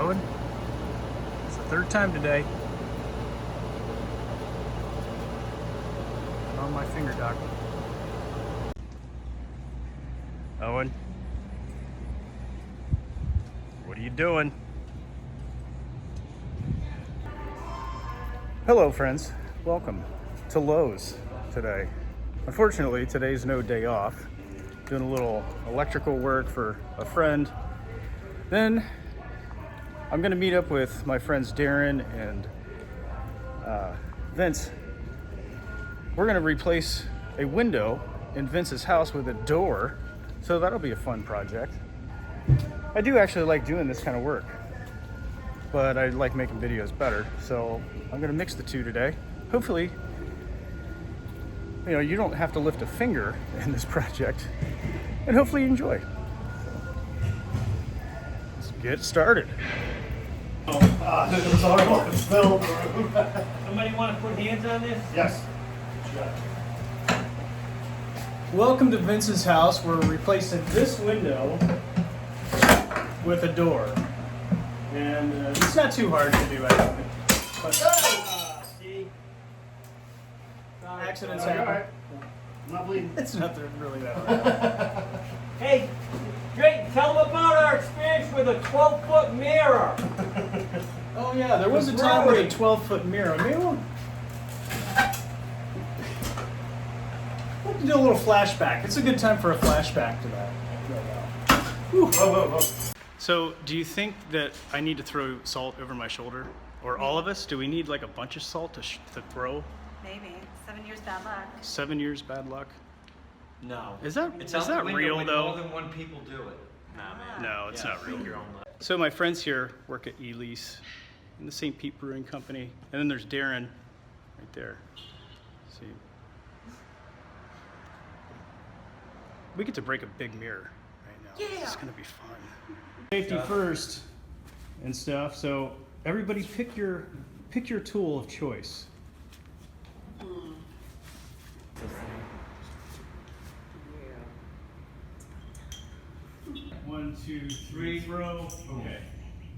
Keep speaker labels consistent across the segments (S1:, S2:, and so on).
S1: Owen. It's the third time today. On my finger, Doc. Owen. What are you doing? Hello, friends. Welcome to Lowe's today. Unfortunately, today's no day off. Doing a little electrical work for a friend. Then I'm gonna meet up with my friends Darren and Vince. We're gonna replace a window in Vince's house with a door, so that'll be a fun project. I do actually like doing this kind of work, but I like making videos better, so I'm gonna mix the two today. Hopefully, you don't have to lift a finger in this project, and hopefully you enjoy. Let's get started.
S2: It was horrible. It's filled.
S3: Somebody want to put hands on this?
S2: Yes.
S1: Welcome to Vince's house. We're replacing this window with a door. And it's not too hard to do, actually. But
S3: See?
S1: accidents
S2: All
S1: happen.
S2: right. I'm not bleeding.
S1: It's not really that hard.
S3: Hey, Drayton, tell them about our experience with a 12-foot mirror.
S1: Oh yeah, there was a time with a 12-foot mirror. Maybe we'll do a little flashback. It's a good time for a flashback to that.
S2: Whoa, whoa, whoa.
S1: So, do you think that I need to throw salt over my shoulder? Or all of us? Do we need like a bunch of salt to throw?
S4: Maybe. 7 years bad luck.
S1: 7 years bad luck?
S3: No.
S1: Is that
S3: It's
S1: is
S3: out the
S1: that
S3: window
S1: real
S3: when
S1: though?
S3: more than one people do it. Nah, man.
S1: No, it's not real.
S3: Your own luck.
S1: So my friends here work at Ely's in the St. Pete Brewing Company. And then there's Darren right there. See? We get to break a big mirror right now.
S4: Yeah.
S1: It's gonna be fun. Safety first and stuff. So everybody pick your tool of choice. One, two, three, throw. Okay.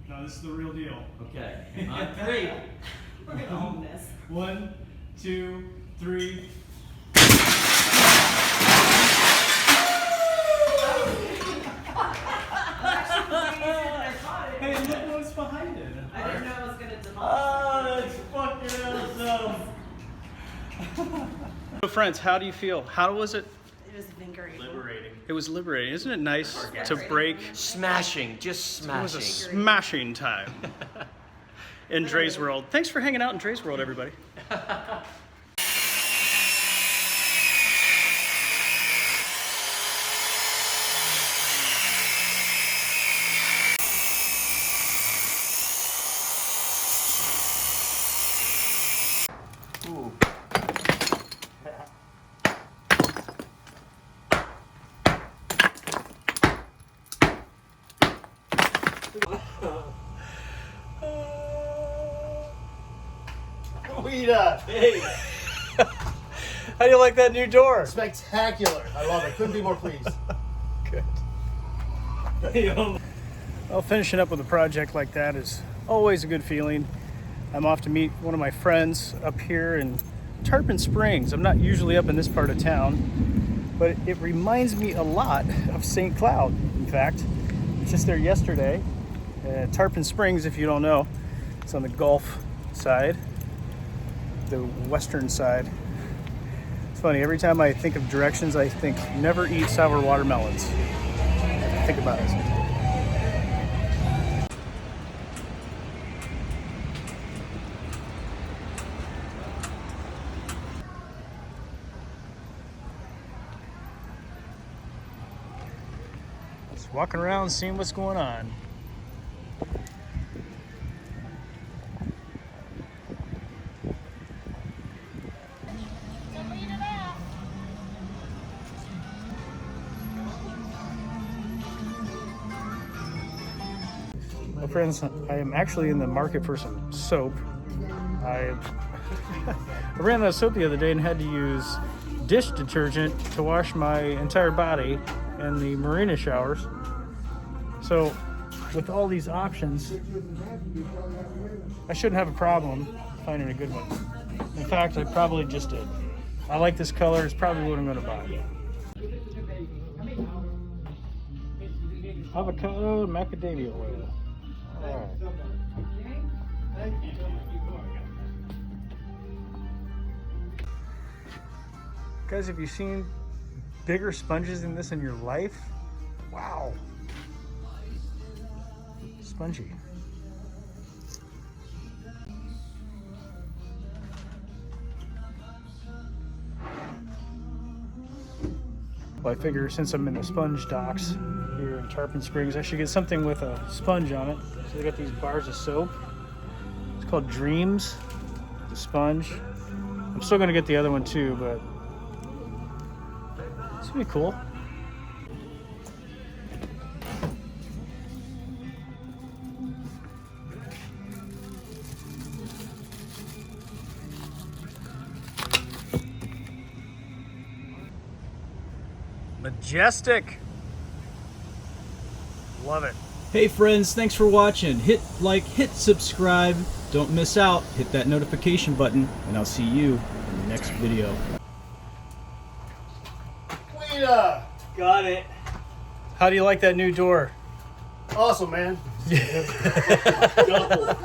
S1: Now this is the real deal.
S3: Okay. On three.
S4: We're gonna own this.
S1: 1, 2, 3. Hey, look what's behind it.
S4: I didn't know it was gonna demolish.
S3: Oh, that's fucking awesome.
S1: So friends, how do you feel? How was it?
S4: It was invigorating.
S3: Liberating.
S1: It was liberating. Isn't it nice to
S4: Orgasmic.
S1: break?
S3: Smashing. Just
S1: It was a
S3: smashing.
S1: smashing time in Dre's World. Thanks for hanging out in Dre's World, everybody.
S3: Ooh.
S2: Weeda.
S3: Hey.
S1: How do you like that new door?
S2: Spectacular. I love it. Couldn't be more pleased.
S1: Good. Well, finishing up with a project like that is always a good feeling. I'm off to meet one of my friends up here in Tarpon Springs. I'm not usually up in this part of town, but it reminds me a lot of St. Cloud. In fact, I was just there yesterday. Tarpon Springs, if you don't know, it's on the Gulf side, the western side. It's funny, every time I think of directions, I think never eat sour watermelons. Think about it. Just walking around seeing what's going on. Well, friends, I am actually in the market for some soap. I ran out of soap the other day and had to use dish detergent to wash my entire body in the marina showers. So with all these options, I shouldn't have a problem finding a good one. In fact, I probably just did. I like this color. It's probably what I'm going to buy. Avocado macadamia oil. All right. Guys, have you seen bigger sponges than this in your life? Wow. Spongy. Well, I figure since I'm in the sponge docks here in Tarpon Springs, I should get something with a sponge on it. So they got these bars of soap. It's called Dreams, the sponge. I'm still gonna get the other one too, but it's gonna be cool. Majestic. Love it.
S5: Hey friends, thanks for watching. Hit like, hit subscribe. Don't miss out. Hit that notification button, and I'll see you in the next video.
S2: Clean
S3: Got it.
S1: How do you like that new door?
S2: Awesome, man. Double.